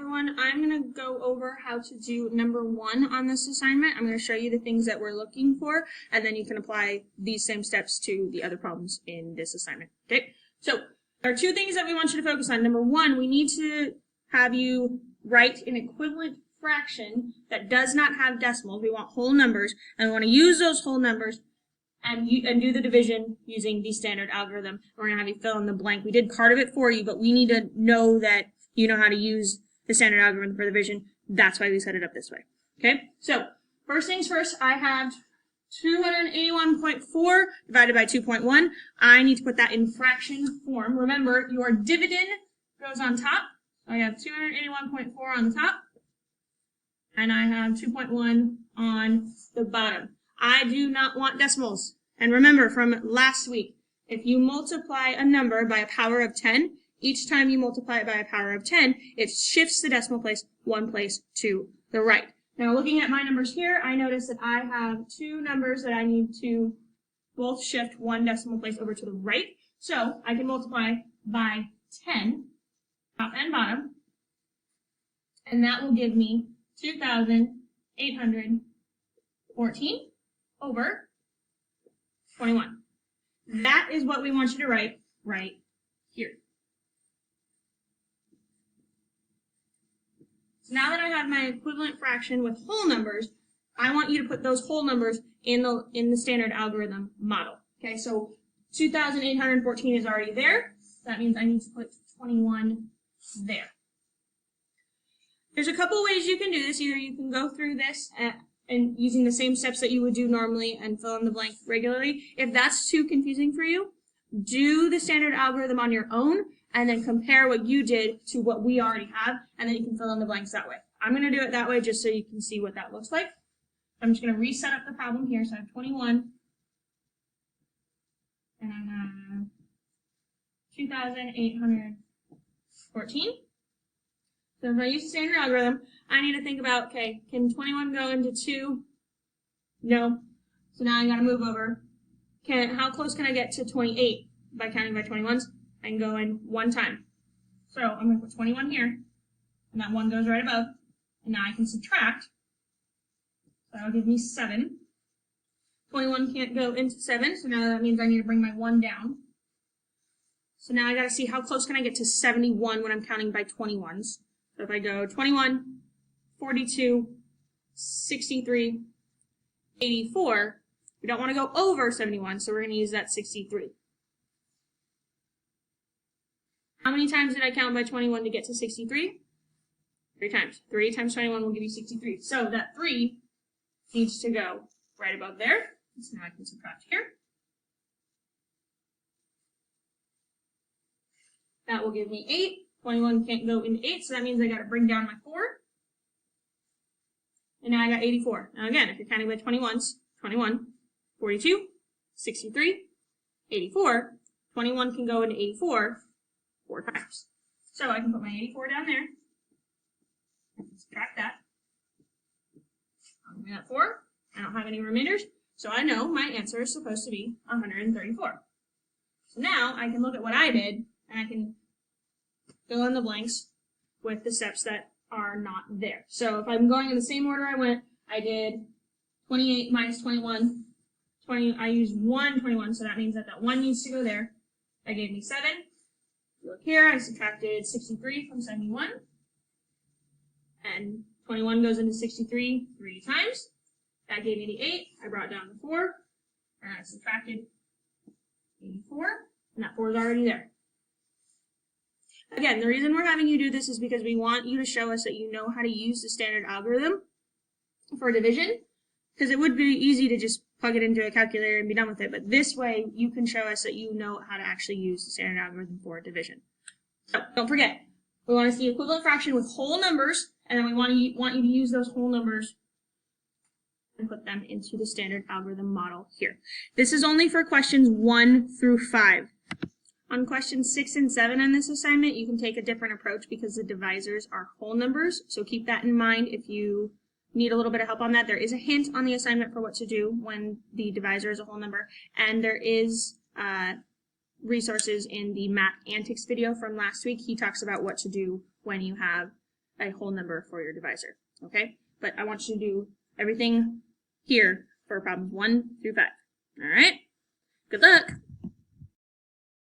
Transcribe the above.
everyone. I'm going to go over how to do number 1 on this assignment. I'm going to show you the things that we're looking for, and then you can apply these same steps to the other problems in this assignment. Okay, so there are 2 things that we want you to focus on. Number 1, we need to have you write an equivalent fraction that does not have decimals. We want whole numbers, and we want to use those whole numbers and do the division using the standard algorithm. We're going to have you fill in the blank. We did part of it for you, but we need to know that you know how to use the standard algorithm for division. That's why we set it up this way. Okay, so first things first, I have 281.4 divided by 2.1. I need to put that in fraction form. Remember, your dividend goes on top. So I have 281.4 on the top, and I have 2.1 on the bottom. I do not want decimals. And remember from last week, if you multiply a number by a power of 10, each time you multiply it by a power of 10, it shifts the decimal place 1 place to the right. Now looking at my numbers here, I notice that I have 2 numbers that I need to both shift 1 decimal place over to the right. So I can multiply by 10, top and bottom, and that will give me 2,814 over 21. That is what we want you to write right here. So now that I have my equivalent fraction with whole numbers, I want you to put those whole numbers in the standard algorithm model. Okay, so 2,814 is already there. That means I need to put 21 there. There's a couple ways you can do this. Either you can go through this and using the same steps that you would do normally and fill in the blank regularly. If that's too confusing for you, do the standard algorithm on your own and then compare what you did to what we already have, and then you can fill in the blanks that way. I'm going to do it that way just so you can see what that looks like. I'm just going to reset up the problem here. So I have 21, and I have 2,814. So if I use the standard algorithm, I need to think about, okay, can 21 go into 2? No. So now I got to move over. How close can I get to 28 by counting by 21s? I can go in 1 time. So I'm going to put 21 here, and that 1 goes right above. And now I can subtract. So that'll give me 7. 21 can't go into 7, so now that means I need to bring my 1 down. So now I got to see how close can I get to 71 when I'm counting by 21s. So if I go 21, 42, 63, 84, we don't want to go over 71, so we're going to use that 63. How many times did I count by 21 to get to 63? 3 times. 3 times 21 will give you 63. So that 3 needs to go right above there. So now I can subtract here. That will give me 8. 21 can't go into 8, so that means I got to bring down my 4. And now I got 84. Now again, if you're counting by 21s, 21, 42, 63, 84, 21 can go into 84 4 times. So I can put my 84 down there. Subtract that. I'll give me that 4. I don't have any remainders, so I know my answer is supposed to be 134. So now I can look at what I did, and I can fill in the blanks with the steps that are not there. So if I'm going in the same order I went, I did 28 minus 21. I used 1 21, so that means that 1 needs to go there. That gave me 7. Look here, I subtracted 63 from 71. And 21 goes into 63 3 times. That gave me the 8. I brought down the 4. And I subtracted 84. And that 4 is already there. Again, the reason we're having you do this is because we want you to show us that you know how to use the standard algorithm for division. Because it would be easy to just plug it into a calculator and be done with it. But this way, you can show us that you know how to actually use the standard algorithm for division. So don't forget, we want to see equivalent fraction with whole numbers, and then we want you to use those whole numbers and put them into the standard algorithm model here. This is only for questions 1 through 5. On questions 6 and 7 in this assignment, you can take a different approach because the divisors are whole numbers. So keep that in mind if you need a little bit of help on that. There is a hint on the assignment for what to do when the divisor is a whole number, and there is resources in the Math Antics video from last week. He talks about what to do when you have a whole number for your divisor, okay? But I want you to do everything here for problems 1 through 5.